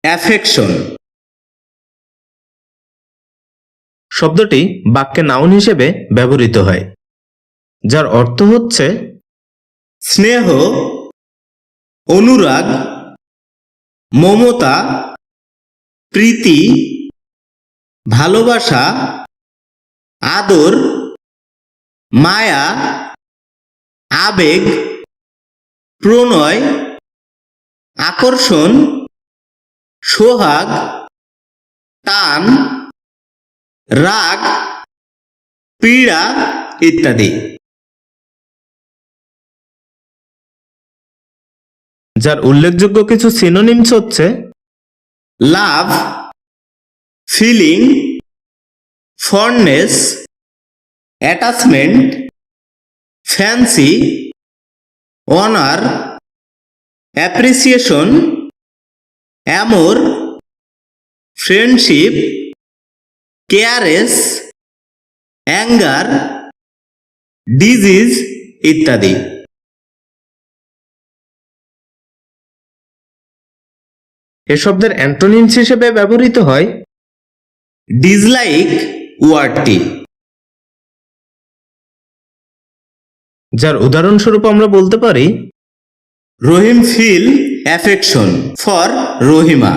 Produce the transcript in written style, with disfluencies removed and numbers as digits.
Affection শব্দটি বাক্যে noun হিসেবে ব্যবহৃত হয়, যার অর্থ হচ্ছে স্নেহ, অনুরাগ, মমতা, প্রীতি, ভালোবাসা, আদর, মায়া, আবেগ, প্রণয়, আকর্ষণ, সোহাগ, টান, রাগ, পীড়া ইত্যাদি। যার উল্লেখযোগ্য কিছু সিনোনিমস হচ্ছে love, feeling, fondness, attachment, fancy, honour, appreciation, amour, friendship, caress, anger, disease ইত্যাদি। এ শব্দের অ্যান্টোনিমস হিসেবে ব্যবহৃত হয় ডিসলাইক ওয়ার্ডটি। যার উদাহরণস্বরূপ আমরা বলতে পারি রহিম ফিল অ্যাফেকশন ফর রহিমা।